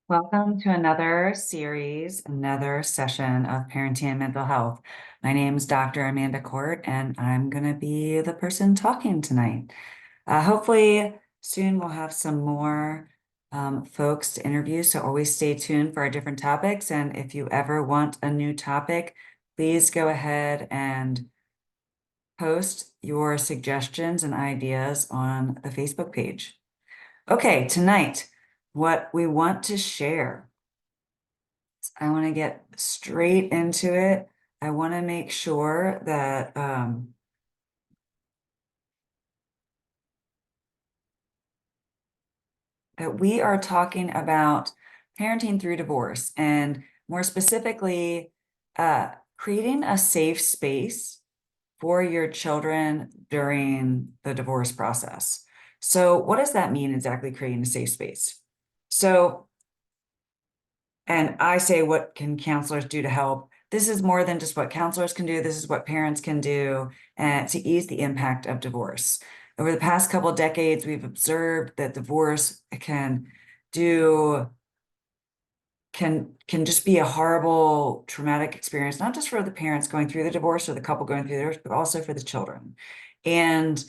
Welcome to another series, another session of Parenting and Mental Health. My name is Dr. Amanda Court, and I'm going to be the person talking tonight. Hopefully, soon we'll have some more folks to interview, so always stay tuned for our different topics. And if you ever want a new topic, please go ahead and post your suggestions and ideas on the Facebook page. Okay, tonight, what we want to share. I want to get straight into it. I want to make sure that that we are talking about parenting through divorce, and more specifically, creating a safe space for your children during the divorce process. So what does that mean exactly, creating a safe space? So, and I say, what can counselors do to help? This is more than just what counselors can do. This is what parents can do to ease the impact of divorce. Over the past couple of decades, we've observed that divorce can just be a horrible, traumatic experience, not just for the parents going through the divorce or the couple going through the divorce, but also for the children. And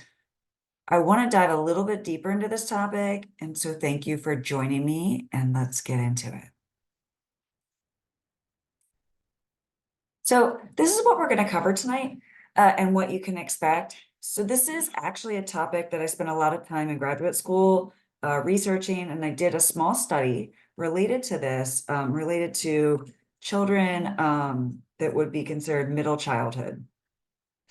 I want to dive a little bit deeper into this topic. And so thank you for joining me, and let's get into it. So this is what we're going to cover tonight and what you can expect. So this is actually a topic that I spent a lot of time in graduate school researching, and I did a small study related to this, related to children that would be considered middle childhood.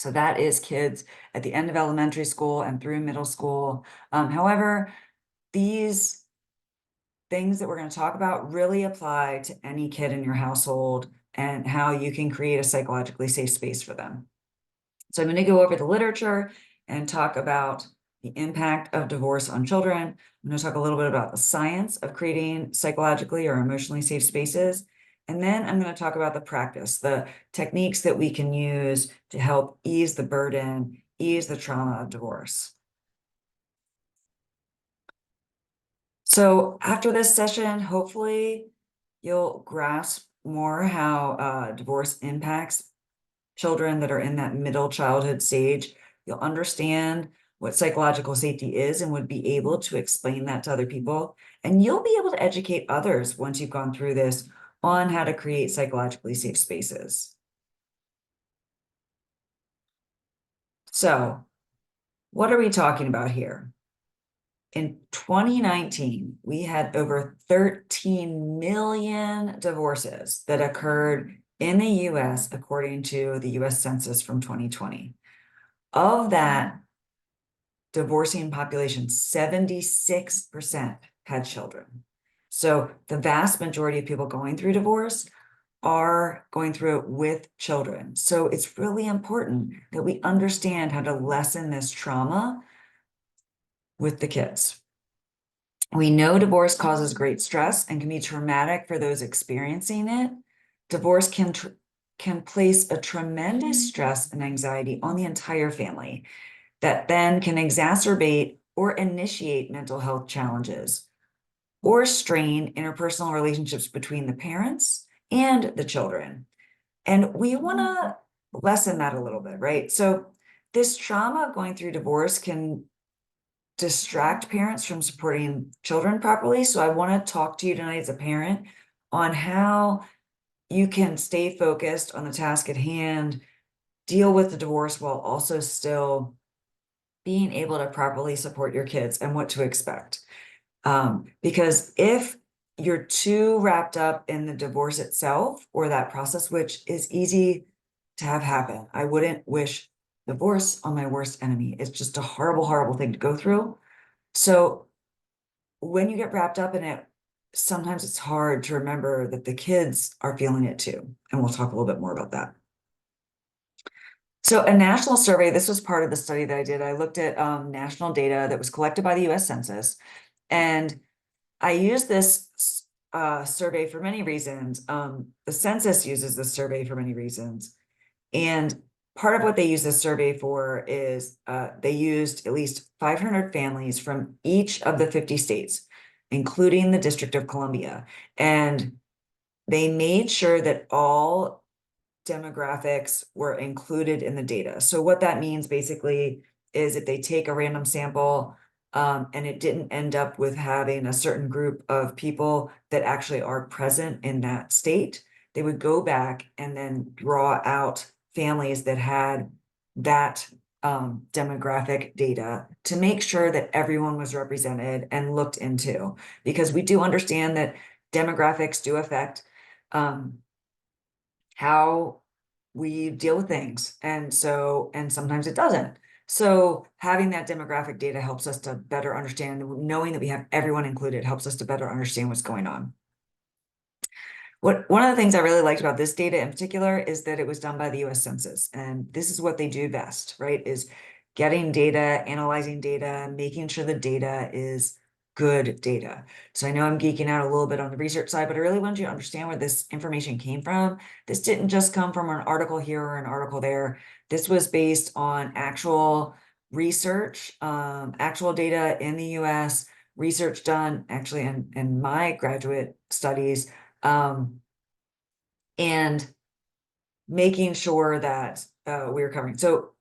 So that is kids at the end of elementary school and through middle school. However, these things that we're going to talk about really apply to any kid in your household and how you can create a psychologically safe space for them. So I'm going to go over the literature and talk about the impact of divorce on children. I'm going to talk a little bit about the science of creating psychologically or emotionally safe spaces. And then I'm going to talk about the practice, the techniques that we can use to help ease the burden, ease the trauma of divorce. So after this session, hopefully you'll grasp more how divorce impacts children that are in that middle childhood stage. You'll understand what psychological safety is and would be able to explain that to other people. And you'll be able to educate others once you've gone through this on how to create psychologically safe spaces. So what are we talking about here? In 2019, we had over 13 million divorces that occurred in the US, according to the US Census from 2020. Of that divorcing population, 76% had children. So the vast majority of people going through divorce are going through it with children. So it's really important that we understand how to lessen this trauma with the kids. We know divorce causes great stress and can be traumatic for those experiencing it. Divorce can place a tremendous stress and anxiety on the entire family that then can exacerbate or initiate mental health challenges or strain interpersonal relationships between the parents and the children. And we want to lessen that a little bit, right? So this trauma of going through divorce can distract parents from supporting children properly. So I want to talk to you tonight as a parent on how you can stay focused on the task at hand, deal with the divorce while also still being able to properly support your kids and what to expect. Because if you're too wrapped up in the divorce itself or that process, which is easy to have happen, I wouldn't wish divorce on my worst enemy. It's just a horrible, horrible thing to go through. So when you get wrapped up in it, sometimes it's hard to remember that the kids are feeling it too. And we'll talk a little bit more about that. So a national survey, this was part of the study that I did. I looked at national data that was collected by the US Census. And I used this survey for many reasons. The census uses this survey for many reasons. And part of what they use this survey for is they used at least 500 families from each of the 50 states. including the District of Columbia. And they made sure that all demographics were included in the data. So what that means basically is if they take a random sample and it didn't end up with having a certain group of people that actually are present in that state, they would go back and then draw out families that had that demographic data to make sure that everyone was represented and looked into, because we do understand that demographics do affect how we deal with things. And sometimes it doesn't. So having that demographic data helps us to better understand, knowing that we have everyone included helps us to better understand what's going on. One of the things I really liked about this data in particular is that it was done by the US Census, and this is what they do best, right? Is getting data, analyzing data, making sure the data is good data. So I know I'm geeking out a little bit on the research side, but I really wanted you to understand where this information came from. This didn't just come from an article here or an article there. This was based on actual research, actual data in the US, research done actually in my graduate studies, and making sure that we were covering. So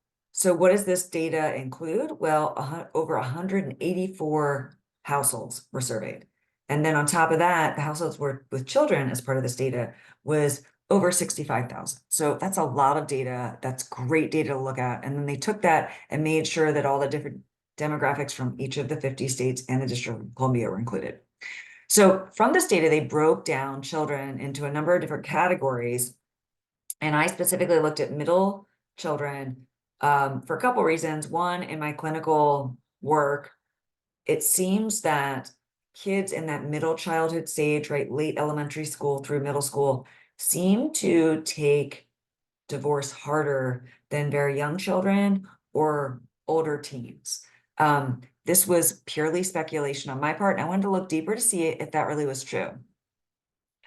what does this data include? Well, over 184 households were surveyed. And then on top of that, the households were with children as part of this data was over 65,000. So that's a lot of data. That's great data to look at. And then they took that and made sure that all the different demographics from each of the 50 states and the District of Columbia were included. So from this data, they broke down children into a number of different categories. And I specifically looked at middle children for a couple reasons. One, in my clinical work, it seems that kids in that middle childhood stage, right, late elementary school through middle school, seem to take divorce harder than very young children or older teens. This was purely speculation on my part, and I wanted to look deeper to see if that really was true.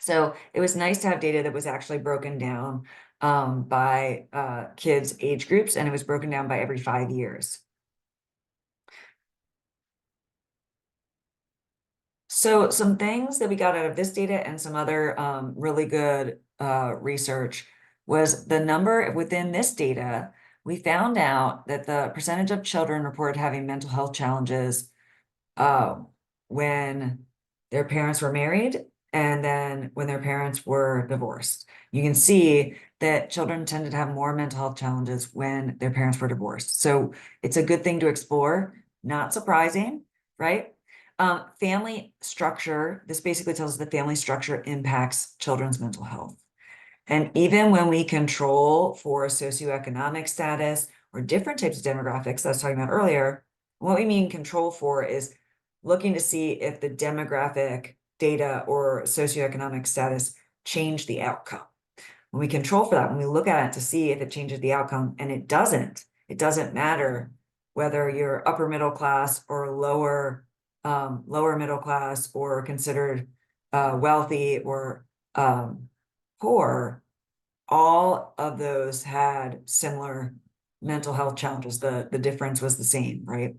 So it was nice to have data that was actually broken down by kids' age groups, and it was broken down by every 5 years. So some things that we got out of this data and some other really good research was the number within this data. We found out that the percentage of children reported having mental health challenges when their parents were married and then when their parents were divorced. You can see that children tended to have more mental health challenges when their parents were divorced. So it's a good thing to explore, not surprising, right? Family structure, this basically tells us that family structure impacts children's mental health. And even when we control for socioeconomic status or different types of demographics that I was talking about earlier, what we mean control for is looking to see if the demographic data or socioeconomic status change the outcome. When we control for that, when we look at it to see if it changes the outcome, and it doesn't matter whether you're upper middle class or lower middle class or considered wealthy or poor, all of those had similar mental health challenges. The difference was the same, right?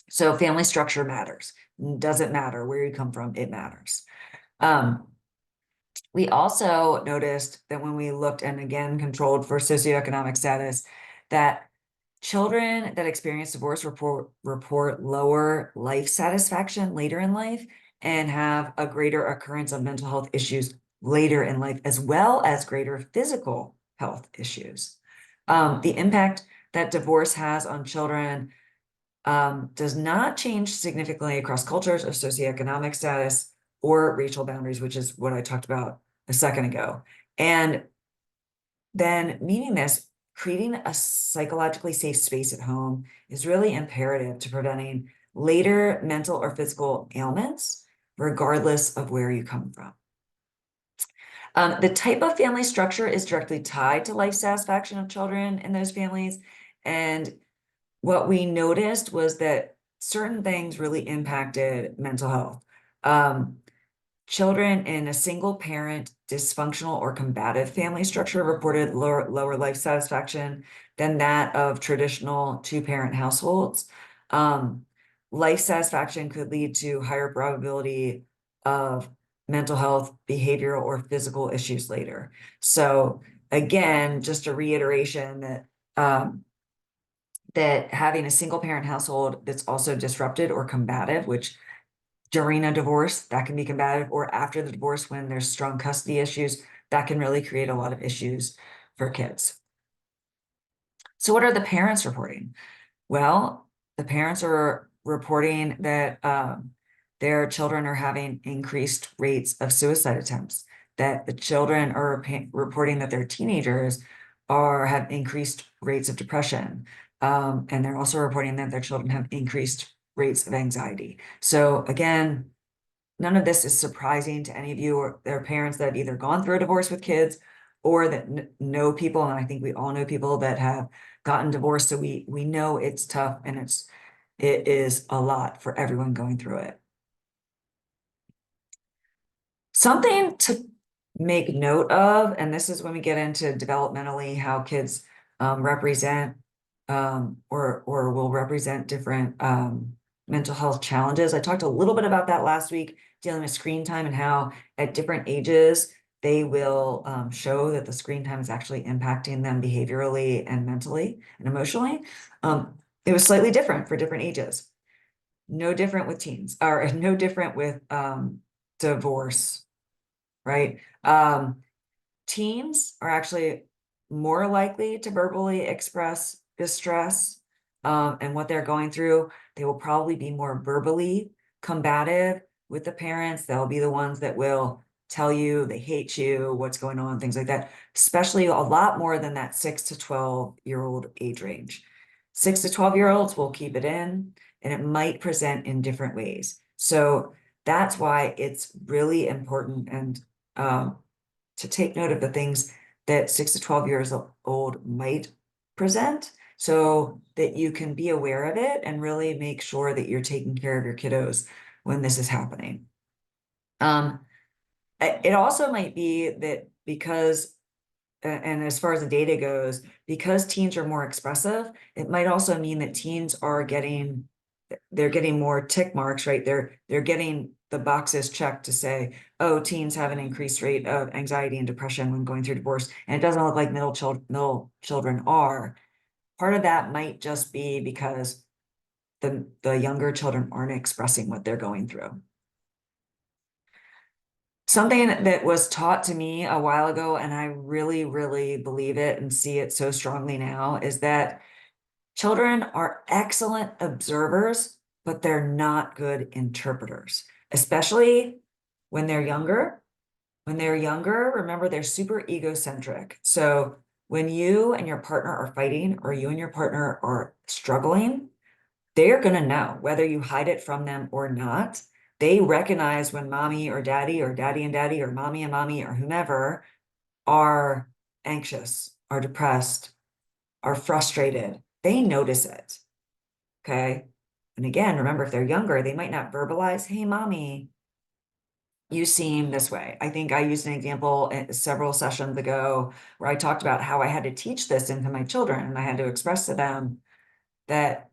So family structure matters. Doesn't matter where you come from, it matters. We also noticed that when we looked and again controlled for socioeconomic status, that children that experience divorce report lower life satisfaction later in life and have a greater occurrence of mental health issues later in life, as well as greater physical health issues. The impact that divorce has on children does not change significantly across cultures or socioeconomic status or racial boundaries, which is what I talked about a second ago. And then meaning this, creating a psychologically safe space at home is really imperative to preventing later mental or physical ailments, regardless of where you come from. The type of family structure is directly tied to life satisfaction of children in those families. And what we noticed was that certain things really impacted mental health. Children in a single parent, dysfunctional or combative family structure reported lower life satisfaction than that of traditional two-parent households. life satisfaction could lead to higher probability of mental health, behavioral, or physical issues later. So again, just a reiteration that that having a single parent household that's also disrupted or combative, which during a divorce that can be combative, or after the divorce when there's strong custody issues, that can really create a lot of issues for kids. So what are the parents reporting? Well, the parents are reporting that their children are having increased rates of suicide attempts, that the children are reporting that their teenagers have increased rates of depression. And they're also reporting that their children have increased rates of anxiety. So again, none of this is surprising to any of you or their parents that have either gone through a divorce with kids or that know people. And I think we all know people that have gotten divorced. So we know it's tough and it is a lot for everyone going through it. Something to make note of, and this is when we get into developmentally how kids represent or will represent different mental health challenges. I talked a little bit about that last week, dealing with screen time and how at different ages they will show that the screen time is actually impacting them behaviorally and mentally and emotionally. It was slightly different for different ages. No different with teens, or no different with divorce, right? Teens are actually more likely to verbally express distress and what they're going through. They will probably be more verbally combative with the parents. They'll be the ones that will tell you they hate you, what's going on, things like that, especially a lot more than that 6 to 12-year-old age range. 6 to 12-year-olds will keep it in, and it might present in different ways. So that's why it's really important and to take note of the things that 6 to 12 years old might present so that you can be aware of it and really make sure that you're taking care of your kiddos when this is happening. It also might be that because, and as far as the data goes, because teens are more expressive, it might also mean that teens are they're getting more tick marks, right? They're getting the boxes checked to say, oh, teens have an increased rate of anxiety and depression when going through divorce. And it doesn't look like middle children are. Part of that might just be because the younger children aren't expressing what they're going through. Something that was taught to me a while ago, and I really, really believe it and see it so strongly now, is that children are excellent observers, but they're not good interpreters, especially when they're younger. When they're younger, remember, they're super egocentric. So when you and your partner are fighting or you and your partner are struggling, they're going to know whether you hide it from them or not. They recognize when mommy or daddy and daddy or mommy and mommy or whomever are anxious, are depressed, are frustrated. They notice it. Okay. And again, remember, if they're younger, they might not verbalize, hey, mommy, you seem this way. I think I used an example several sessions ago where I talked about how I had to teach this into my children and I had to express to them that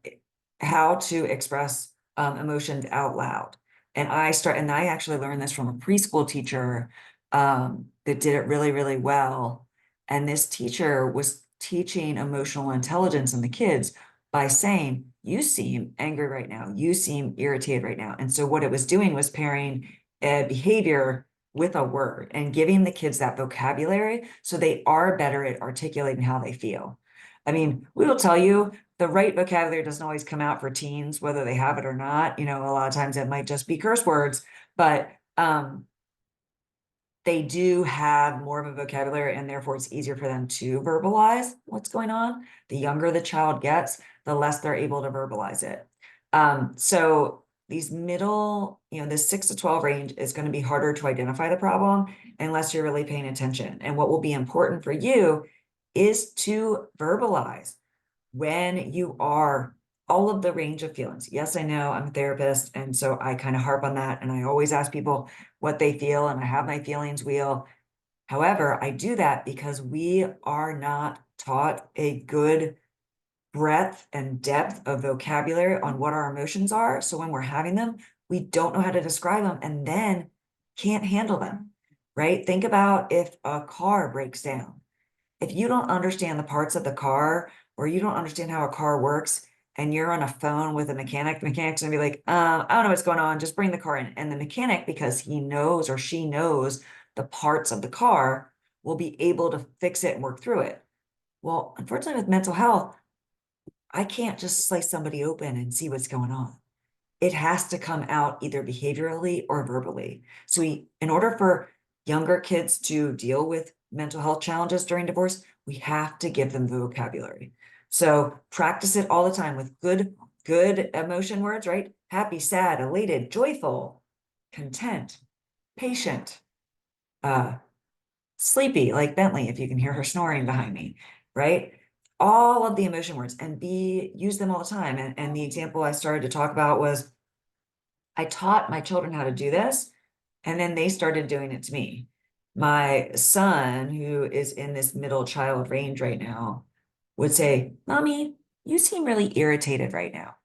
how to express emotions out loud. And I actually learned this from a preschool teacher that did it really, really well. And this teacher was teaching emotional intelligence in the kids by saying, you seem angry right now. You seem irritated right now. And so what it was doing was pairing a behavior with a word and giving the kids that vocabulary so they are better at articulating how they feel. I mean, we will tell you the right vocabulary doesn't always come out for teens, whether they have it or not. You know, a lot of times it might just be curse words, but they do have more of a vocabulary and therefore it's easier for them to verbalize what's going on. The younger the child gets, the less they're able to verbalize it. So these middle, the 6 to 12 range is going to be harder to identify the problem unless you're really paying attention. And what will be important for you is to verbalize when you are all of the range of feelings. Yes, I know I'm a therapist, and so I kind of harp on that, and I always ask people what they feel, and I have my feelings wheel. However, I do that because we are not taught a good breadth and depth of vocabulary on what our emotions are. So when we're having them, we don't know how to describe them and then can't handle them, right? Think about if a car breaks down. If you don't understand the parts of the car, or you don't understand how a car works, and you're on a phone with a mechanic, the mechanic's gonna be like, I don't know what's going on, just bring the car in. And the mechanic, because he knows or she knows the parts of the car, will be able to fix it and work through it. Well, unfortunately, with mental health, I can't just slice somebody open and see what's going on. It has to come out either behaviorally or verbally. So in order for younger kids to deal with mental health challenges during divorce, we have to give them the vocabulary. So practice it all the time with good emotion words, right? Happy, sad, elated, joyful, content, patient, sleepy, like Bentley, if you can hear her snoring behind me, right? All of the emotion words, and use them all the time. And the example I started to talk about was I taught my children how to do this, and then they started doing it to me. My son, who is in this middle child range right now, would say, Mommy, you seem really irritated right now.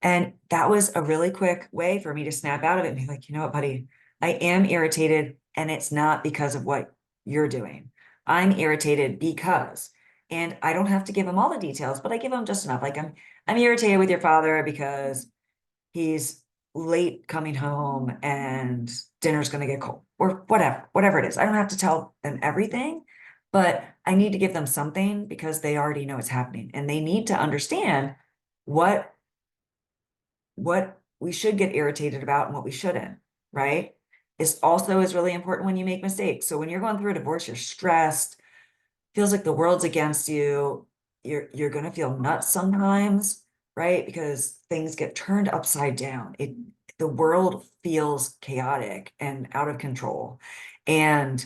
And that was a really quick way for me to snap out of it and be like, you know what, buddy, I am irritated, and it's not because of what you're doing. I'm irritated because, and I don't have to give him all the details, but I give him just enough. Like I'm irritated with your father because he's late coming home and dinner's going to get cold, or whatever it is. I don't have to tell them everything, but I need to give them something because they already know it's happening, and they need to understand what we should get irritated about and what we shouldn't, right? Is also is really important when you make mistakes. So when you're going through a divorce, you're stressed, feels like the world's against you. You're going to feel nuts sometimes, right? Because things get turned upside down. The world feels chaotic and out of control. And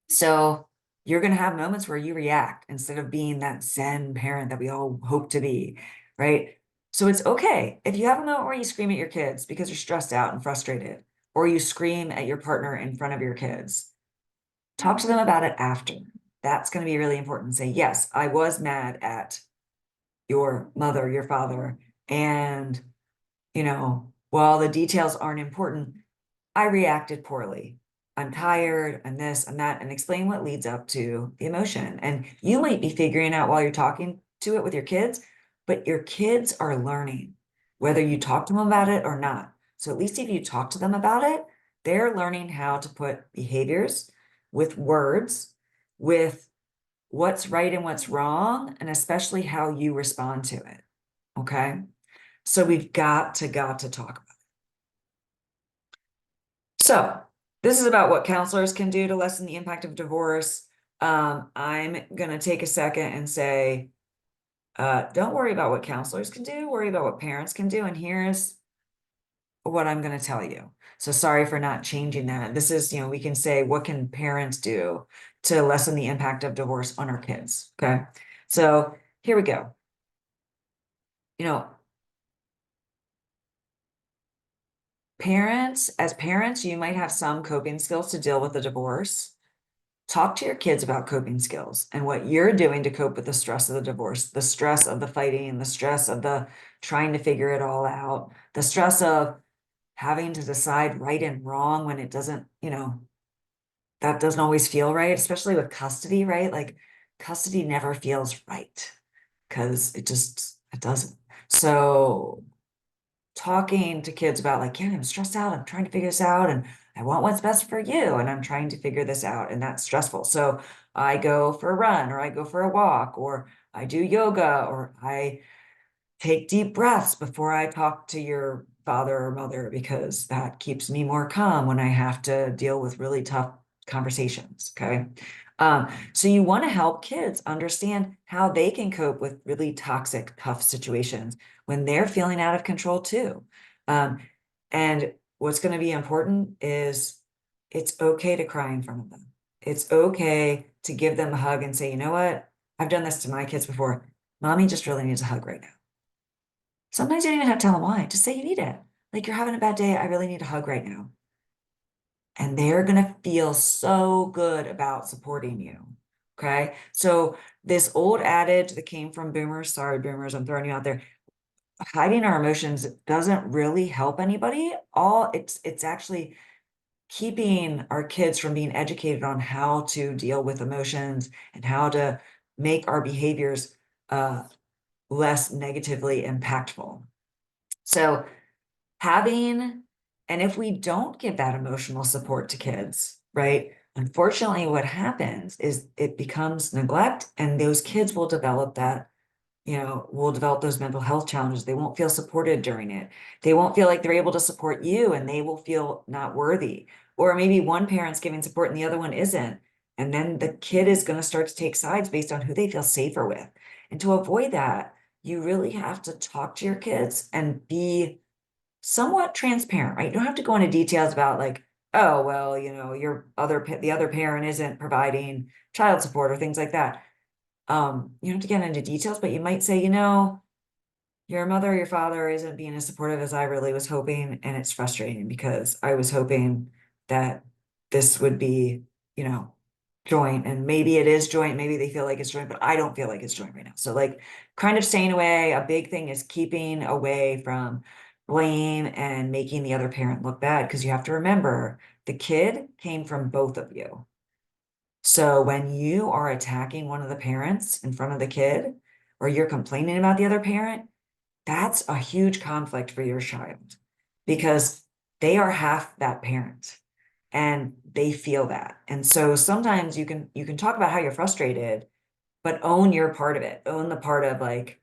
so you're going to have moments where you react instead of being that Zen parent that we all hope to be, right? So it's okay if you have a moment where you scream at your kids because you're stressed out and frustrated, or you scream at your partner in front of your kids. Talk to them about it after. That's going to be really important. Say, yes, I was mad at your mother, your father, and, while the details aren't important, I reacted poorly. I'm tired, I'm this, I'm that, and explain what leads up to the emotion. And you might be figuring out while you're talking to it with your kids, but your kids are learning whether you talk to them about it or not. So at least if you talk to them about it, they're learning how to put behaviors with words, with what's right and what's wrong, and especially how you respond to it. Okay. So we've got to talk about it. So this is about what counselors can do to lessen the impact of divorce. I'm going to take a second and say, don't worry about what counselors can do, worry about what parents can do. And here's what I'm going to tell you. So sorry for not changing that. This is, we can say, what can parents do to lessen the impact of divorce on our kids? Okay. So here we go. As parents, you might have some coping skills to deal with the divorce. Talk to your kids about coping skills and what you're doing to cope with the stress of the divorce, the stress of the fighting, the stress of the trying to figure it all out, the stress of having to decide right and wrong when it doesn't, that doesn't always feel right, especially with custody, right? Like custody never feels right because it doesn't. So talking to kids about like, yeah, I'm stressed out, I'm trying to figure this out, and I want what's best for you, and I'm trying to figure this out, and that's stressful. So I go for a run, or I go for a walk, or I do yoga, or I take deep breaths before I talk to your father or mother, because that keeps me more calm when I have to deal with really tough conversations. Okay. So you want to help kids understand how they can cope with really toxic, tough situations when they're feeling out of control too. And what's going to be important is it's okay to cry in front of them. It's okay to give them a hug and say, you know what? I've done this to my kids before. Mommy just really needs a hug right now. Sometimes you don't even have to tell them why. Just say you need it. Like, you're having a bad day. I really need a hug right now. And they're going to feel so good about supporting you. Okay. So this old adage that came from boomers, sorry, boomers, I'm throwing you out there, hiding our emotions doesn't really help anybody. It's actually keeping our kids from being educated on how to deal with emotions and how to make our behaviors less negatively impactful. So having, and if we don't give that emotional support to kids, right? Unfortunately, what happens is it becomes neglect, and those kids will develop that, will develop those mental health challenges. They won't feel supported during it. They won't feel like they're able to support you, and they will feel not worthy. Or maybe one parent's giving support and the other one isn't. And then the kid is going to start to take sides based on who they feel safer with. And to avoid that, you really have to talk to your kids and be somewhat transparent, right? You don't have to go into details about like, oh, well, the other parent isn't providing child support or things like that. You don't have to get into details, but you might say, your mother or your father isn't being as supportive as I really was hoping, and it's frustrating because I was hoping that this would be, joint, and maybe it is joint, maybe they feel like it's joint, but I don't feel like it's joint right now. So like kind of staying away, a big thing is keeping away from blame and making the other parent look bad, because you have to remember the kid came from both of you. So when you are attacking one of the parents in front of the kid, or you're complaining about the other parent, that's a huge conflict for your child, because they are half that parent and they feel that. And so sometimes you can talk about how you're frustrated, but own your part of it. Own the part of like,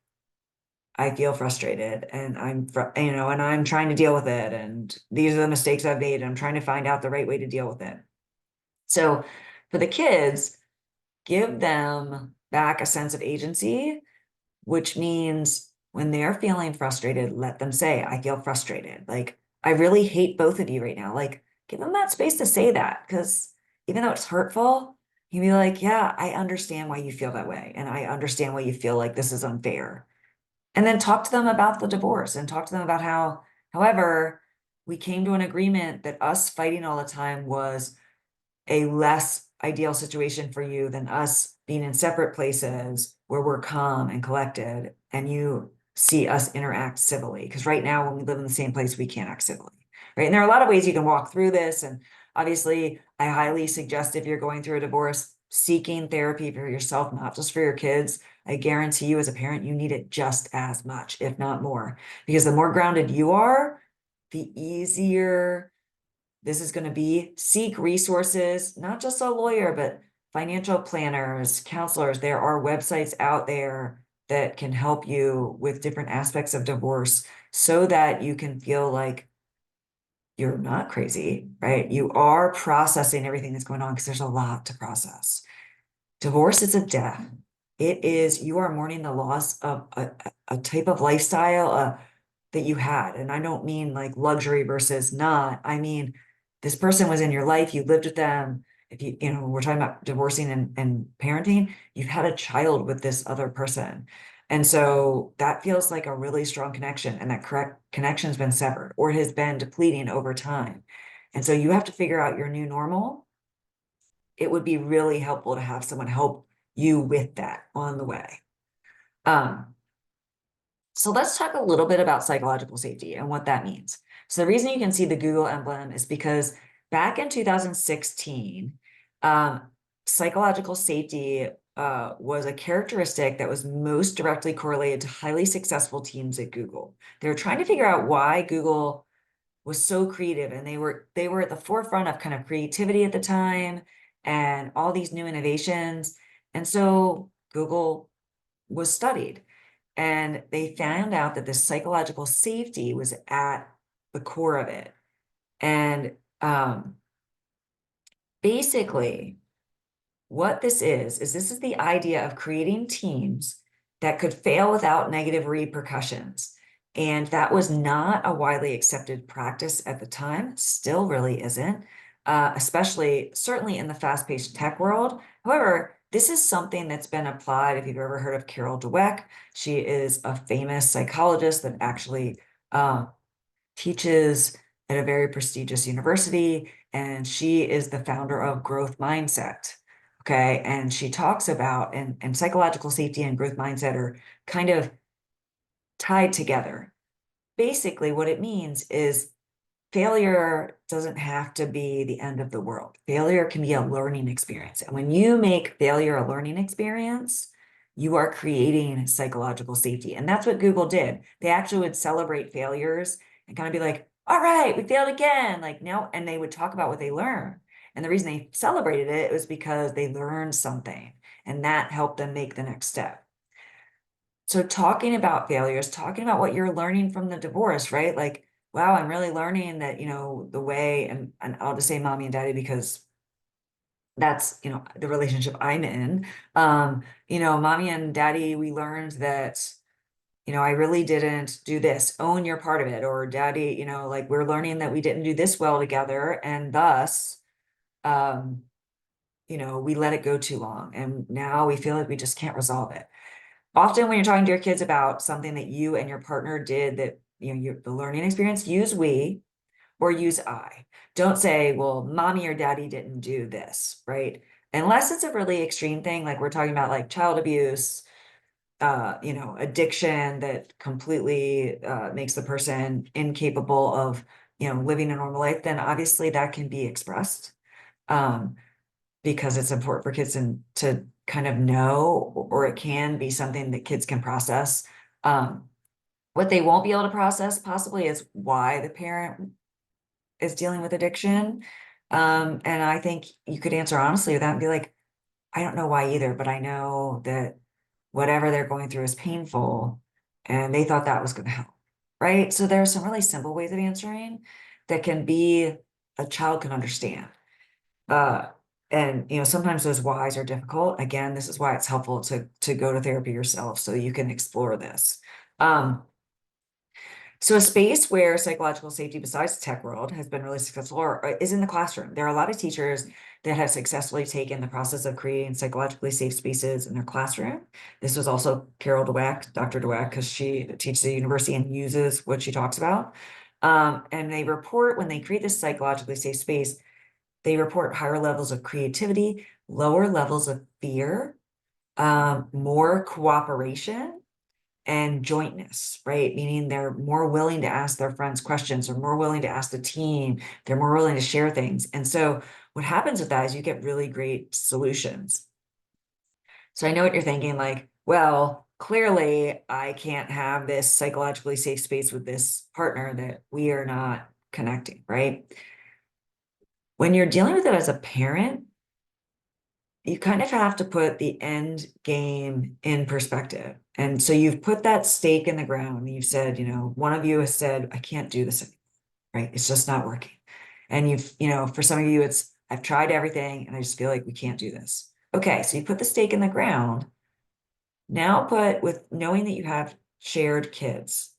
I feel frustrated and and I'm trying to deal with it. And these are the mistakes I've made. And I'm trying to find out the right way to deal with it. So for the kids, give them back a sense of agency, which means when they're feeling frustrated, let them say, I feel frustrated. Like, I really hate both of you right now. Like, give them that space to say that, because even though it's hurtful, you be like, yeah, I understand why you feel that way. And I understand why you feel like this is unfair. And then talk to them about the divorce and talk to them about how, however, we came to an agreement that us fighting all the time was a less ideal situation for you than us being in separate places where we're calm and collected and you see us interact civilly. Because right now, when we live in the same place, we can't act civilly, right? And there are a lot of ways you can walk through this. And obviously, I highly suggest if you're going through a divorce, seeking therapy for yourself, not just for your kids. I guarantee you as a parent, you need it just as much, if not more, because the more grounded you are, the easier this is going to be. Seek resources, not just a lawyer, but financial planners, counselors. There are websites out there that can help you with different aspects of divorce so that you can feel like you're not crazy, right? You are processing everything that's going on, because there's a lot to process. Divorce is a death. It is, you are mourning the loss of a type of lifestyle that you had. And I don't mean like luxury versus not. I mean, this person was in your life, you lived with them. If we're talking about divorcing and parenting, you've had a child with this other person. And so that feels like a really strong connection, and that correct connection has been severed or has been depleting over time. And so you have to figure out your new normal. It would be really helpful to have someone help you with that on the way. Um, so let's talk a little bit about psychological safety and what that means. So the reason you can see the Google emblem is because back in 2016, um, psychological safety was a characteristic that was most directly correlated to highly successful teams at Google. They were trying to figure out why Google was so creative, and they were at the forefront of kind of creativity at the time and all these new innovations. And so Google was studied, and they found out that the psychological safety was at the core of it. And basically, what this is the idea of creating teams that could fail without negative repercussions. And that was not a widely accepted practice at the time, still really isn't, especially certainly in the fast-paced tech world. However, this is something that's been applied. If you've ever heard of Carol Dweck, she is a famous psychologist that actually teaches at a very prestigious university, and she is the founder of Growth Mindset. Okay. And she talks about, and psychological safety and growth mindset are kind of tied together. Basically, what it means is failure doesn't have to be the end of the world. Failure can be a learning experience. And when you make failure a learning experience, you are creating psychological safety. And that's what Google did. They actually would celebrate failures and kind of be like, all right, we failed again. Like now, and they would talk about what they learned. And the reason they celebrated it was because they learned something and that helped them make the next step. So talking about failures, talking about what you're learning from the divorce, right? Like, wow, I'm really learning that, the way, and I'll just say mommy and daddy because that's, the relationship I'm in. Mommy and daddy, we learned that, I really didn't do this, own your part of it, or daddy, like we're learning that we didn't do this well together, and thus, um, we let it go too long, and now we feel like we just can't resolve it. Often when you're talking to your kids about something that you and your partner did that, the learning experience, use we or use I. Don't say, well, mommy or daddy didn't do this, right? Unless it's a really extreme thing, like we're talking about like child abuse, addiction that completely makes the person incapable of, living a normal life, then obviously that can be expressed. Um, because it's important for kids to kind of know, or it can be something that kids can process. What they won't be able to process possibly is why the parent is dealing with addiction. And I think you could answer honestly with that and be like, I don't know why either, but I know that whatever they're going through is painful and they thought that was going to help. Right. So there are some really simple ways of answering that can be a child can understand. Uh, and sometimes those whys are difficult. Again, this is why it's helpful to go to therapy yourself so you can explore this. Um, so a space where psychological safety besides the tech world has been really successful is in the classroom. There are a lot of teachers that have successfully taken the process of creating psychologically safe spaces in their classroom. This was also Carol Dweck, Dr. Dweck, because she teaches at the university and uses what she talks about. And they report when they create this psychologically safe space, they report higher levels of creativity, lower levels of fear, more cooperation, and jointness, right? Meaning they're more willing to ask their friends questions, or more willing to ask the team, they're more willing to share things. And so what happens with that is you get really great solutions. So I know what you're thinking, like, well, clearly I can't have this psychologically safe space with this partner that we are not connecting, right? When you're dealing with it as a parent, you kind of have to put the end game in perspective. And so you've put that stake in the ground. You've said, one of you has said, I can't do this anymore, right? It's just not working. And for some of you, it's, I've tried everything and I just feel like we can't do this. Okay, so you put the stake in the ground. Now put, with knowing that you have shared kids,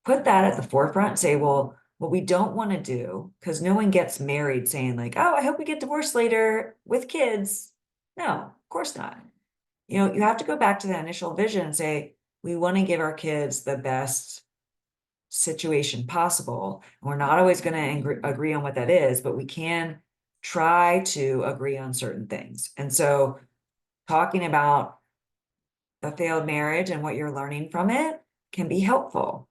put that at the forefront and say, well, what we don't want to do, because no one gets married saying like, oh, I hope we get divorced later with kids. No, of course not. You have to go back to that initial vision and say, we want to give our kids the best situation possible. And we're not always going to agree on what that is, but we can try to agree on certain things. And so talking about a failed marriage and what you're learning from it can be helpful.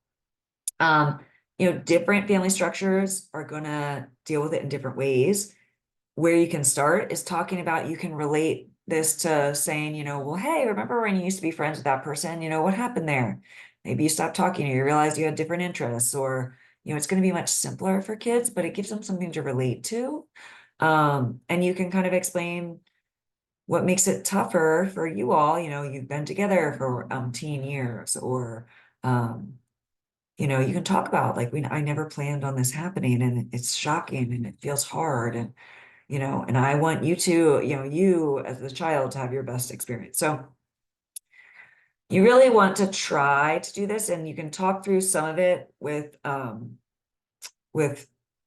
Different family structures are going to deal with it in different ways. Where you can start is talking about, you can relate this to saying, well, hey, remember when you used to be friends with that person? What happened there? Maybe you stopped talking, or you realized you had different interests, or, it's going to be much simpler for kids, but it gives them something to relate to. And you can kind of explain what makes it tougher for you all. You've been together for teen years, or, you can talk about like, I never planned on this happening and it's shocking and it feels hard. And I want you to, you as the child to have your best experience. So you really want to try to do this, and you can talk through some of it with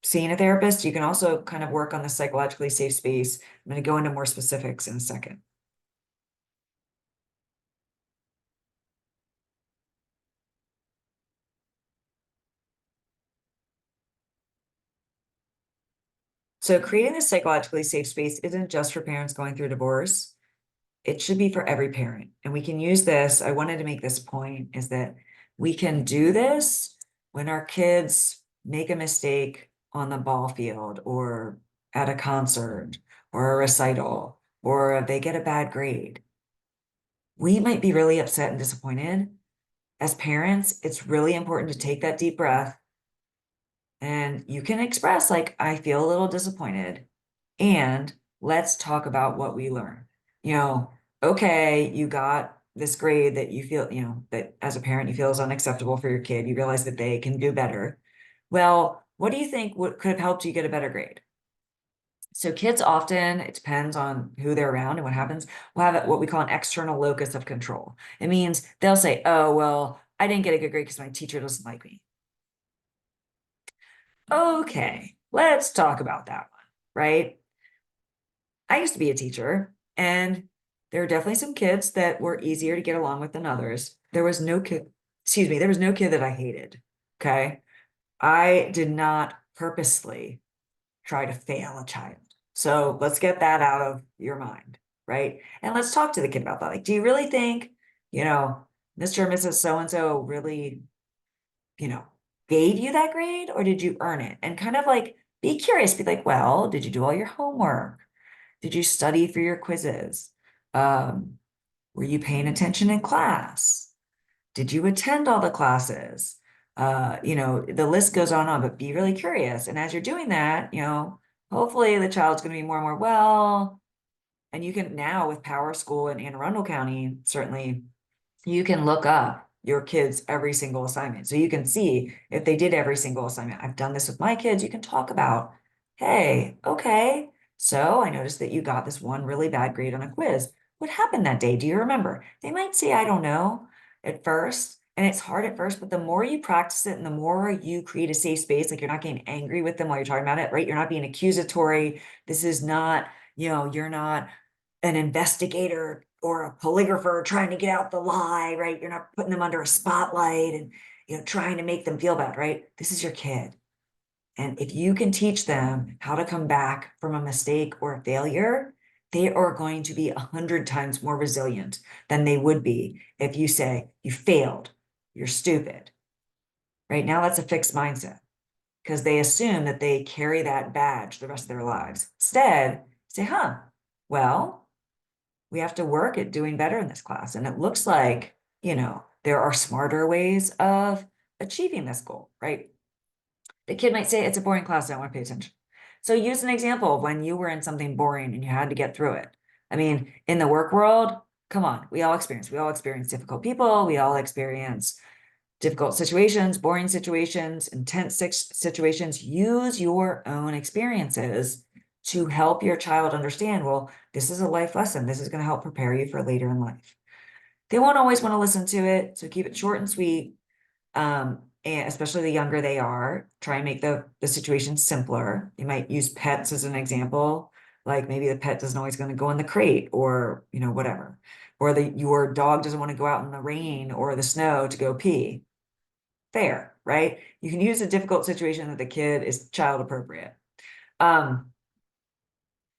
seeing a therapist. You can also kind of work on the psychologically safe space. I'm going to go into more specifics in a second. So creating this psychologically safe space isn't just for parents going through divorce. It should be for every parent. And we can use this. I wanted to make this point is that we can do this when our kids make a mistake on the ball field or at a concert or a recital, or they get a bad grade. We might be really upset and disappointed. As parents, it's really important to take that deep breath and you can express, like, I feel a little disappointed. And let's talk about what we learned. Okay, you got this grade that you feel, that as a parent you feel is unacceptable for your kid. You realize that they can do better. Well, what do you think could have helped you get a better grade? So kids often, it depends on who they're around and what happens, will have what we call an external locus of control. It means they'll say, oh, well, I didn't get a good grade because my teacher doesn't like me. Okay, let's talk about that one, right? I used to be a teacher, and there are definitely some kids that were easier to get along with than others. There was no kid, excuse me, there was no kid that I hated. Okay. I did not purposely try to fail a child. So let's get that out of your mind, right? And let's talk to the kid about that. Like, do you really think, Mr. and Mrs. So-and-so really, you know, gave you that grade, or did you earn it? And kind of like be curious, be like, well, did you do all your homework? Did you study for your quizzes? Um, were you paying attention in class? Did you attend all the classes? The list goes on and on, but be really curious. And as you're doing that, hopefully the child's going to be more and more well. And you can now with Power School in Anne Arundel County, certainly you can look up your kids' every single assignment. So you can see if they did every single assignment. I've done this with my kids. You can talk about, hey, okay, so I noticed that you got this one really bad grade on a quiz. What happened that day? Do you remember? They might say, I don't know at first. And it's hard at first, but the more you practice it and the more you create a safe space, like you're not getting angry with them while you're talking about it, right? You're not being accusatory. This is not, you're not an investigator or a polygrapher trying to get out the lie, right? You're not putting them under a spotlight and trying to make them feel bad, right? This is your kid. And if you can teach them how to come back from a mistake or a failure, they are going to be 100 times more resilient than they would be if you say, you failed, you're stupid. Right now, that's a fixed mindset because they assume that they carry that badge the rest of their lives. Instead, say, well, we have to work at doing better in this class. And it looks like, there are smarter ways of achieving this goal, right? The kid might say, it's a boring class, I don't want to pay attention. So use an example of when you were in something boring and you had to get through it. I mean, in the work world, come on, we all experience difficult people. We all experience difficult situations, boring situations, intense situations. Use your own experiences to help your child understand, well, this is a life lesson. This is going to help prepare you for later in life. They won't always want to listen to it, so keep it short and sweet. And especially the younger they are, try and make the situation simpler. You might use pets as an example, like maybe the pet isn't always going to go in the crate or, whatever. Or your dog doesn't want to go out in the rain or the snow to go pee. Fair, right? You can use a difficult situation that the kid is child appropriate.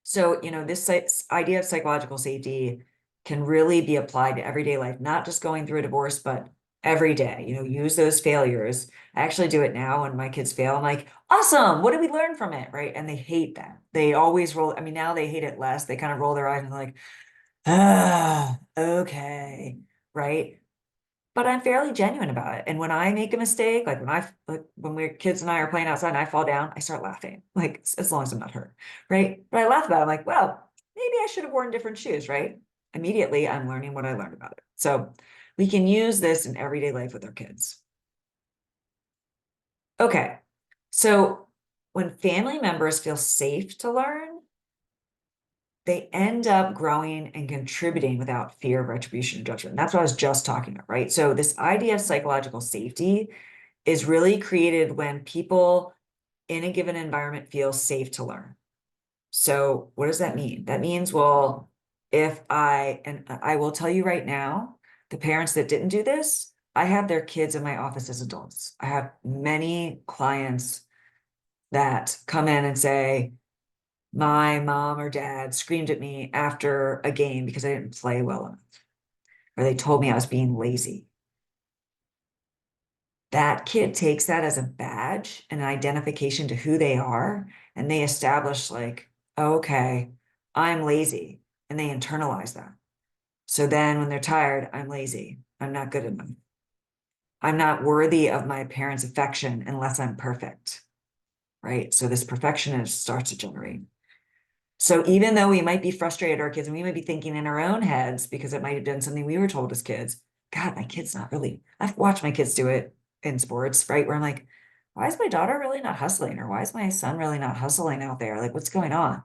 So, this idea of psychological safety can really be applied to everyday life, not just going through a divorce, but every day. Use those failures. I actually do it now when my kids fail. I'm like, awesome. What did we learn from it? Right. And they hate that. They always roll. I mean, now they hate it less. They kind of roll their eyes and they're like, okay. Right. But I'm fairly genuine about it. And when I make a mistake, like when we're kids and I are playing outside and I fall down, I start laughing, like as long as I'm not hurt, right? But I laugh about it. I'm like, well, maybe I should have worn different shoes, right? Immediately, I'm learning what I learned about it. So we can use this in everyday life with our kids. Okay, so when family members feel safe to learn, they end up growing and contributing without fear of retribution and judgment. That's what I was just talking about, right? So this idea of psychological safety is really created when people in a given environment feel safe to learn. So what does that mean? That means, well, and I will tell you right now, the parents that didn't do this, I have their kids in my office as adults. I have many clients that come in and say, my mom or dad screamed at me after a game because I didn't play well enough, or they told me I was being lazy. That kid takes that as a badge and an identification to who they are, and they establish like, oh, okay, I'm lazy, and they internalize that. So then when they're tired, I'm lazy. I'm not good enough. I'm not worthy of my parents' affection unless I'm perfect, right? So this perfectionist starts to generate. So even though we might be frustrated, our kids, and we might be thinking in our own heads because it might have been something we were told as kids, God, my kid's not really, I've watched my kids do it in sports, right? Where I'm like, why is my daughter really not hustling? Or why is my son really not hustling out there? Like, what's going on?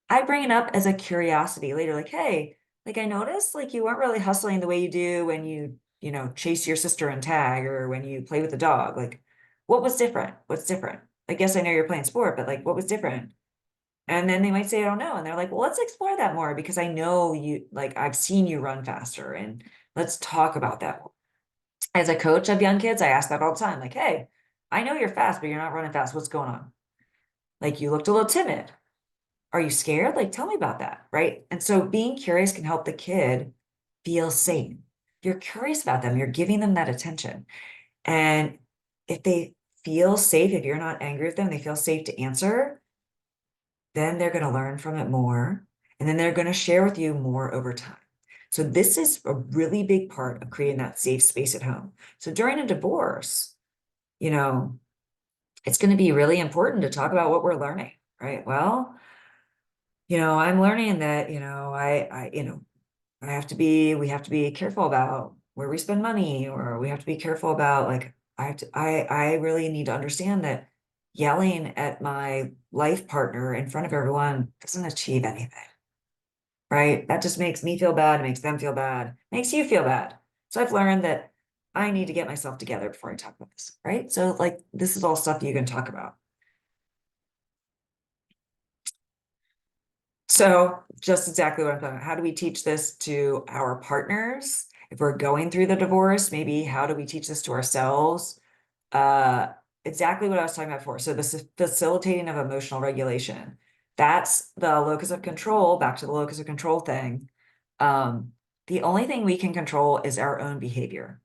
I bring it up as a curiosity later, like, hey, like I noticed like you weren't really hustling the way you do when you know, chase your sister and tag or when you play with the dog. Like, what was different? What's different? I guess I know you're playing sport, but like, what was different? And then they might say, I don't know. And they're like, well, let's explore that more because I know you, like, I've seen you run faster and let's talk about that. As a coach of young kids, I ask that all the time. Like, hey, I know you're fast, but you're not running fast. What's going on? Like, you looked a little timid. Are you scared? Like, tell me about that. Right. And so being curious can help the kid feel safe. If you're curious about them, you're giving them that attention. And if they feel safe, if you're not angry with them, they feel safe to answer, then they're going to learn from it more. And then they're going to share with you more over time. So this is a really big part of creating that safe space at home. So during a divorce, you know, it's going to be really important to talk about what we're learning, right? Well, I'm learning that, we have to be careful about where we spend money, or we have to be careful about like, I really need to understand that yelling at my life partner in front of everyone doesn't achieve anything, right? That just makes me feel bad, makes them feel bad, makes you feel bad. So I've learned that I need to get myself together before I talk about this, right? So like, this is all stuff you can talk about. So just exactly what I'm talking about. How do we teach this to our partners? If we're going through the divorce, maybe how do we teach this to ourselves? Uh, exactly what I was talking about before. So this is facilitating of emotional regulation. That's the locus of control, back to the locus of control thing. The only thing we can control is our own behavior.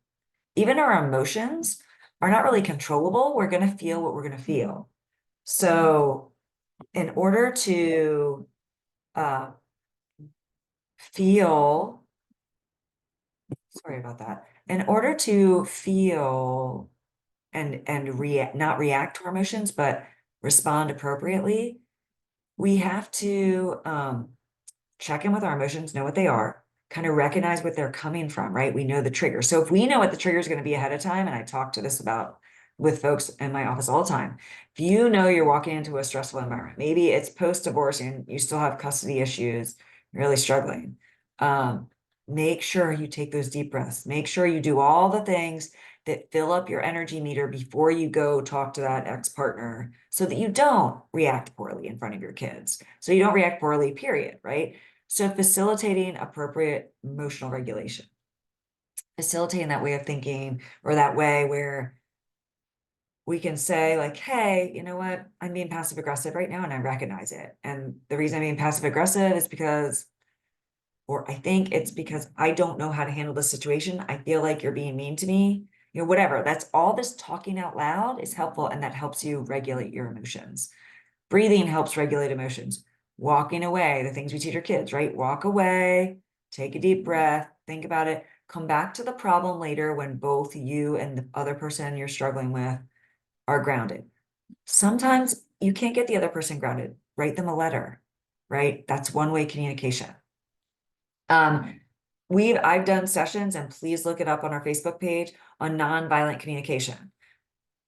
Even our emotions are not really controllable. We're going to feel what we're going to feel. So in order to uh, feel, sorry about that, in order to feel and react, not react to our emotions, but respond appropriately, we have to check in with our emotions, know what they are, kind of recognize what they're coming from, right? We know the trigger. So if we know what the trigger is going to be ahead of time, and I talk to this about with folks in my office all the time, if you know you're walking into a stressful environment, maybe it's post-divorce and you still have custody issues, you're really struggling. Make sure you take those deep breaths. Make sure you do all the things that fill up your energy meter before you go talk to that ex-partner so that you don't react poorly in front of your kids. So you don't react poorly, period, right? So facilitating appropriate emotional regulation, facilitating that way of thinking, or that way where we can say like, hey, you know what? I'm being passive aggressive right now and I recognize it. And the reason I'm being passive aggressive is because, or I think it's because I don't know how to handle this situation. I feel like you're being mean to me, whatever. That's all. This talking out loud is helpful, and that helps you regulate your emotions. Breathing helps regulate emotions. Walking away, the things we teach our kids, right? Walk away, take a deep breath, think about it, come back to the problem later when both you and the other person you're struggling with are grounded. Sometimes you can't get the other person grounded. Write them a letter, right? That's one-way communication. I've done sessions, and please look it up on our Facebook page, on nonviolent communication.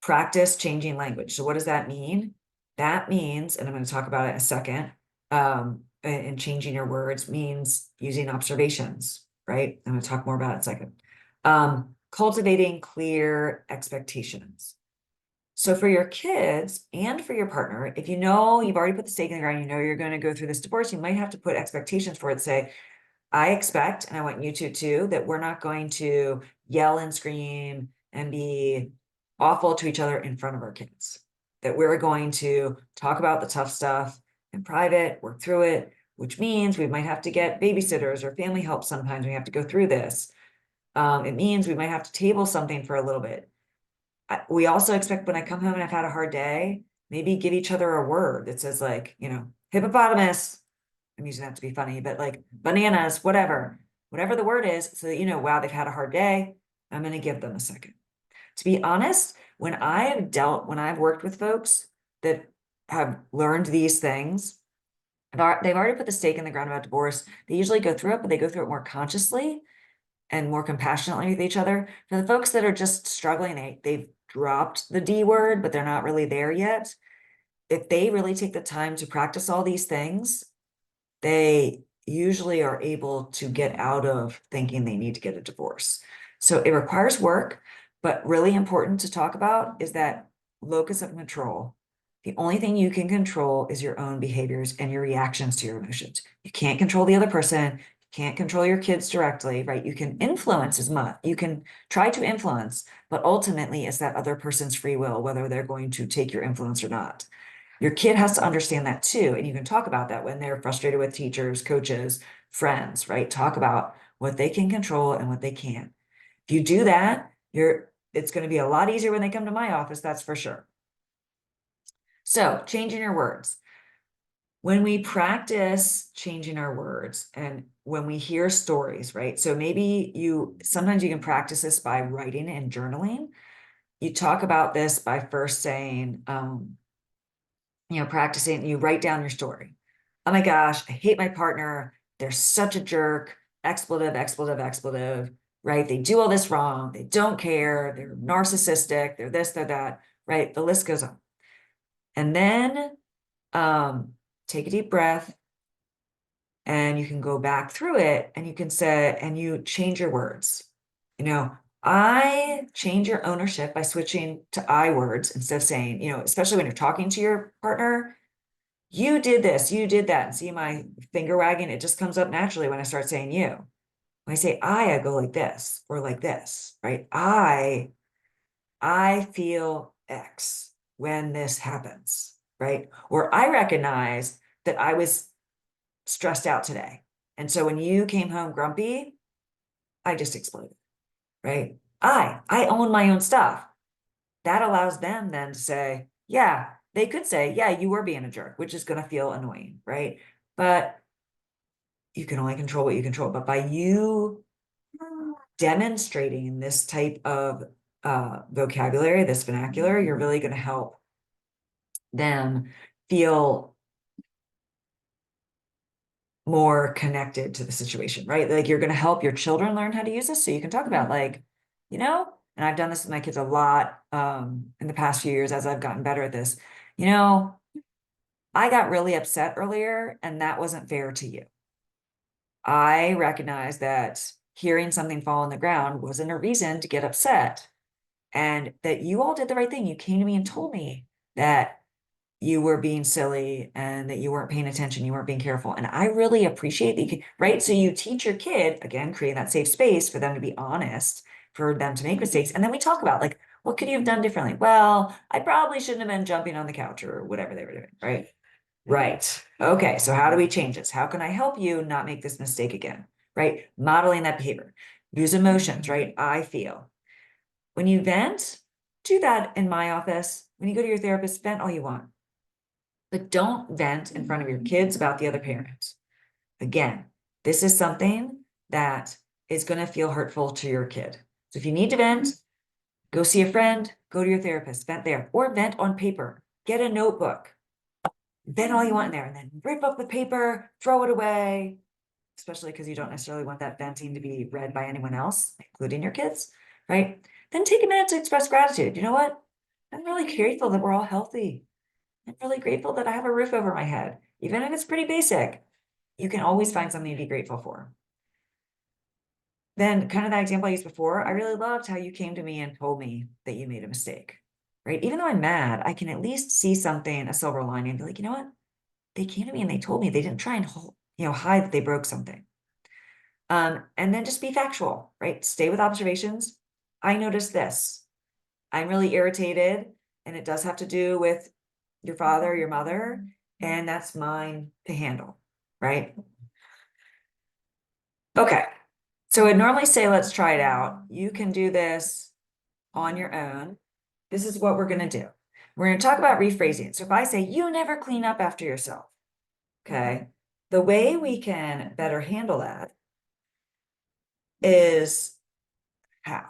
Practice changing language. So what does that mean? That means, and I'm going to talk about it in a second, and changing your words means using observations, right? I'm going to talk more about it in a second. Cultivating clear expectations. So for your kids and for your partner, if you know you've already put the stake in the ground, you know you're going to go through this divorce, you might have to put expectations for it. Say, I expect, and I want you to too, that we're not going to yell and scream and be awful to each other in front of our kids. That we're going to talk about the tough stuff in private, work through it, which means we might have to get babysitters or family help sometimes. We have to go through this. It means we might have to table something for a little bit. We also expect when I come home and I've had a hard day, maybe give each other a word that says like, hippopotamus. I'm using that to be funny, but like bananas, whatever the word is, so that wow, they've had a hard day. I'm going to give them a second. To be honest, when I've worked with folks that have learned these things, they've already put the stake in the ground about divorce. They usually go through it, but they go through it more consciously and more compassionately with each other. For the folks that are just struggling, they've dropped the D word, but they're not really there yet. If they really take the time to practice all these things, they usually are able to get out of thinking they need to get a divorce. So it requires work, but really important to talk about is that locus of control. The only thing you can control is your own behaviors and your reactions to your emotions. You can't control the other person. You can't control your kids directly, right? You can influence as much. You can try to influence, but ultimately it's that other person's free will, whether they're going to take your influence or not. Your kid has to understand that too. And you can talk about that when they're frustrated with teachers, coaches, friends, right? Talk about what they can control and what they can't. If you do that, it's going to be a lot easier when they come to my office, that's for sure. So changing your words. When we practice changing our words and when we hear stories, right? So maybe sometimes you can practice this by writing and journaling. You talk about this by first saying, practicing, you write down your story. Oh my gosh, I hate my partner. They're such a jerk, expletive, expletive, expletive, right? They do all this wrong. They don't care. They're narcissistic. They're this, they're that, right? The list goes on. And then take a deep breath and you can go back through it and you can say, and you change your words. I change your ownership by switching to I words instead of saying, especially when you're talking to your partner, you did this, you did that. And see my finger wagging, it just comes up naturally when I start saying you. When I say I go like this or like this, right? I feel X when this happens, right? Or I recognize that I was stressed out today. And so when you came home grumpy, I just exploded, right? I own my own stuff. That allows them then to say, yeah, they could say, yeah, you were being a jerk, which is going to feel annoying, right? But you can only control what you control. But by you demonstrating this type of vocabulary, this vernacular, you're really going to help them feel more connected to the situation, right? Like you're going to help your children learn how to use this. So you can talk about like, and I've done this with my kids a lot in the past few years as I've gotten better at this. I got really upset earlier and that wasn't fair to you. I recognize that hearing something fall on the ground wasn't a reason to get upset and that you all did the right thing. You came to me and told me that you were being silly and that you weren't paying attention, you weren't being careful. And I really appreciate that, right? So you teach your kid, again, creating that safe space for them to be honest, for them to make mistakes. And then we talk about like, what could you have done differently? Well, I probably shouldn't have been jumping on the couch or whatever they were doing, right? Right. Okay. So how do we change this? How can I help you not make this mistake again? Right. Modeling that behavior. Use emotions, right? I feel. When you vent, do that in my office. When you go to your therapist, vent all you want. But don't vent in front of your kids about the other parents. Again, this is something that is going to feel hurtful to your kid. So if you need to vent, go see a friend, go to your therapist, vent there, or vent on paper. Get a notebook. Vent all you want in there and then rip up the paper, throw it away, especially because you don't necessarily want that venting to be read by anyone else, including your kids, right? Then take a minute to express gratitude. You know what? I'm really grateful that we're all healthy. I'm really grateful that I have a roof over my head. Even if it's pretty basic, you can always find something to be grateful for. Then kind of that example I used before, I really loved how you came to me and told me that you made a mistake, right? Even though I'm mad, I can at least see something, a silver lining, and be like, you know what? They came to me and they told me. They didn't try and hide that they broke something. And then just be factual, right? Stay with observations. I noticed this. I'm really irritated, and it does have to do with your father, your mother, and that's mine to handle, right? Okay, so I'd normally say, let's try it out. You can do this on your own. This is what we're gonna do. We're gonna talk about rephrasing. So if I say, you never clean up after yourself, okay, the way we can better handle that is how?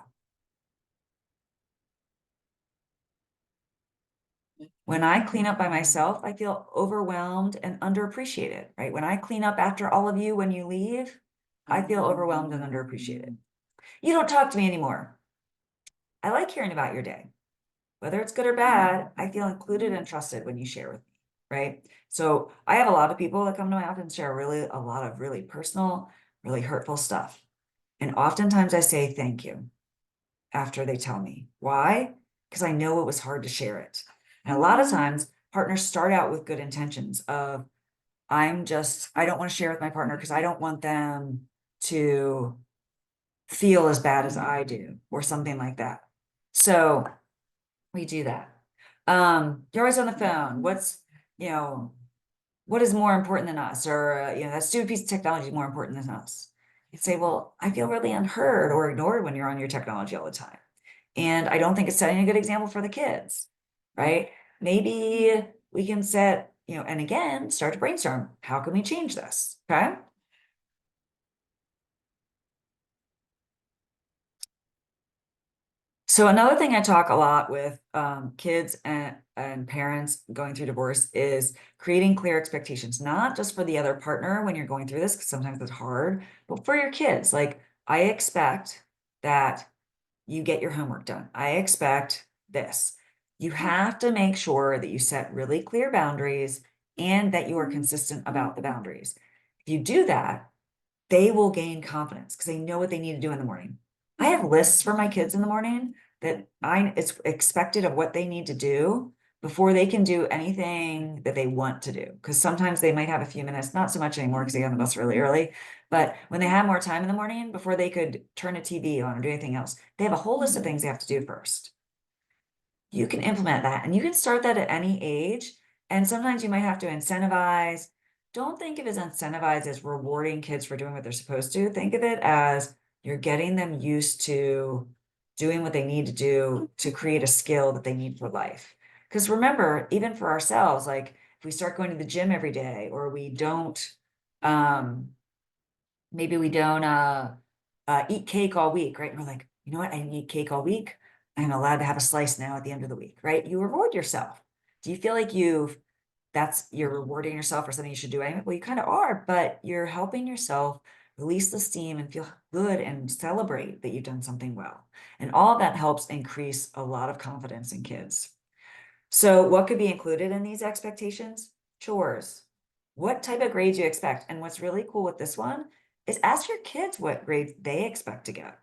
When I clean up by myself, I feel overwhelmed and underappreciated, right? When I clean up after all of you when you leave, I feel overwhelmed and underappreciated. You don't talk to me anymore. I like hearing about your day. Whether it's good or bad, I feel included and trusted when you share with me, right? So I have a lot of people that come to my office and share a lot of really personal, really hurtful stuff. And oftentimes I say thank you after they tell me. Why? Because I know it was hard to share it. And a lot of times partners start out with good intentions of, I don't want to share with my partner because I don't want them to feel as bad as I do, or something like that. So we do that. You're always on the phone. What is more important than us? Or, that stupid piece of technology is more important than us. You'd say, well, I feel really unheard or ignored when you're on your technology all the time. And I don't think it's setting a good example for the kids, right? Maybe we can and again, start to brainstorm. How can we change this? Okay. So another thing I talk a lot with kids and parents going through divorce is creating clear expectations, not just for the other partner when you're going through this, because sometimes it's hard, but for your kids. Like, I expect that you get your homework done. I expect this. You have to make sure that you set really clear boundaries and that you are consistent about the boundaries. If you do that, they will gain confidence because they know what they need to do in the morning. I have lists for my kids in the morning that it's expected of what they need to do before they can do anything that they want to do. Because sometimes they might have a few minutes, not so much anymore because they get on the bus really early, but when they have more time in the morning before they could turn a TV on or do anything else, they have a whole list of things they have to do first. You can implement that, and you can start that at any age. And sometimes you might have to incentivize. Don't think of it as incentivize as rewarding kids for doing what they're supposed to. Think of it as you're getting them used to doing what they need to do to create a skill that they need for life. Because remember, even for ourselves, like if we start going to the gym every day, or we don't, maybe we don't eat cake all week, right? And we're like, you know what? I didn't eat cake all week. I'm allowed to have a slice now at the end of the week, right? You reward yourself. Do you feel like you're rewarding yourself for something you should do anyway? Well, you kind of are, but you're helping yourself release the steam and feel good and celebrate that you've done something well. And all of that helps increase a lot of confidence in kids. So what could be included in these expectations? Chores. What type of grades you expect? And what's really cool with this one is ask your kids what grades they expect to get.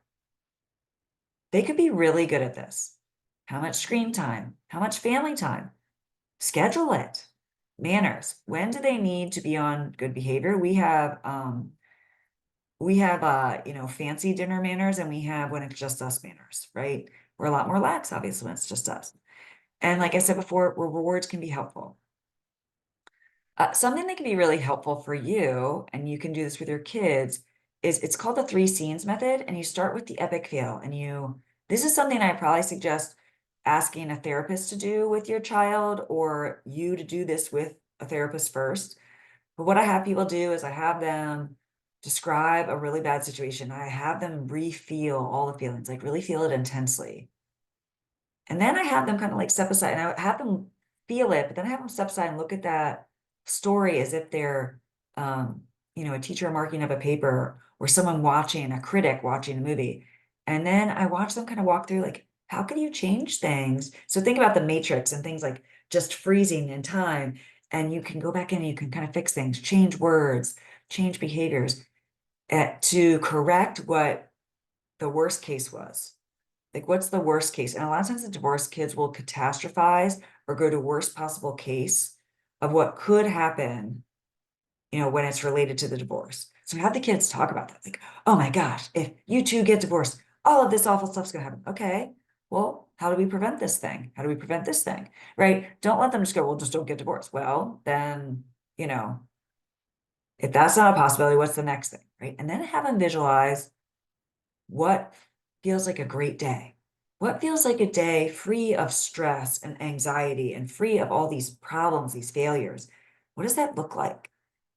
They could be really good at this. How much screen time? How much family time? Schedule it. Manners. When do they need to be on good behavior? We have fancy dinner manners, and we have when it's just us manners, right? We're a lot more lax, obviously, when it's just us. And like I said before, rewards can be helpful. Something that can be really helpful for you, and you can do this with your kids, is it's called the 3 scenes method. And you start with the epic fail. This is something I probably suggest asking a therapist to do with your child, or you to do this with a therapist first. But what I have people do is I have them describe a really bad situation. I have them re-feel all the feelings, like really feel it intensely. And then I have them kind of like step aside, and I have them feel it, but then I have them step aside and look at that story as if they're, a teacher marking up a paper, or someone watching, a critic watching a movie. And then I watch them kind of walk through, like, how can you change things? So think about the Matrix and things like just freezing in time, and you can go back in and you can kind of fix things, change words, change behaviors, to correct what the worst case was. Like, what's the worst case? And a lot of times the divorced kids will catastrophize or go to worst possible case of what could happen, when it's related to the divorce. So have the kids talk about that. Like, oh my gosh, if you two get divorced, all of this awful stuff's gonna happen. Okay, well, how do we prevent this thing? How do we prevent this thing? Right? Don't let them just go, well, just don't get divorced. Well, then you know, if that's not a possibility, what's the next thing, right? And then have them visualize what feels like a great day. What feels like a day free of stress and anxiety and free of all these problems, these failures? What does that look like?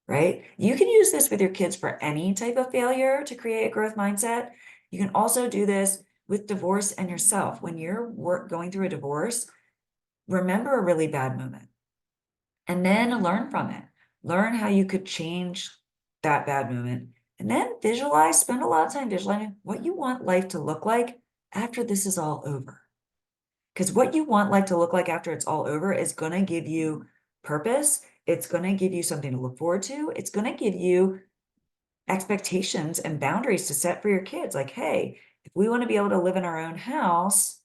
Right? You can use this with your kids for any type of failure to create a growth mindset. You can also do this with divorce and yourself. When you're going through a divorce, remember a really bad moment and then learn from it. Learn how you could change that bad moment and then visualize, spend a lot of time visualizing what you want life to look like after this is all over. Because what you want life to look like after it's all over is going to give you purpose. It's going to give you something to look forward to. It's going to give you expectations and boundaries to set for your kids. Like, hey, if we want to be able to live in our own house,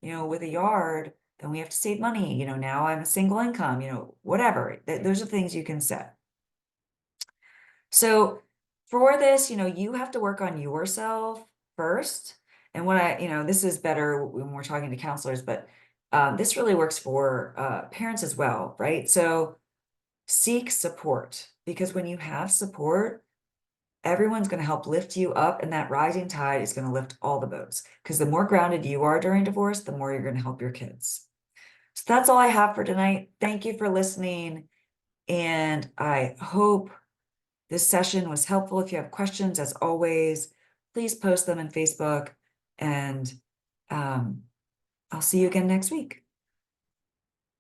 with a yard, then we have to save money. Now I'm a single income, whatever. Those are things you can set. So for this, you have to work on yourself first. And this is better when we're talking to counselors, but this really works for parents as well, right? So seek support, because when you have support, everyone's going to help lift you up, and that rising tide is going to lift all the boats, because the more grounded you are during divorce, the more you're going to help your kids. So that's all I have for tonight. Thank you for listening. And I hope this session was helpful. If you have questions, as always, please post them in Facebook, and I'll see you again next week.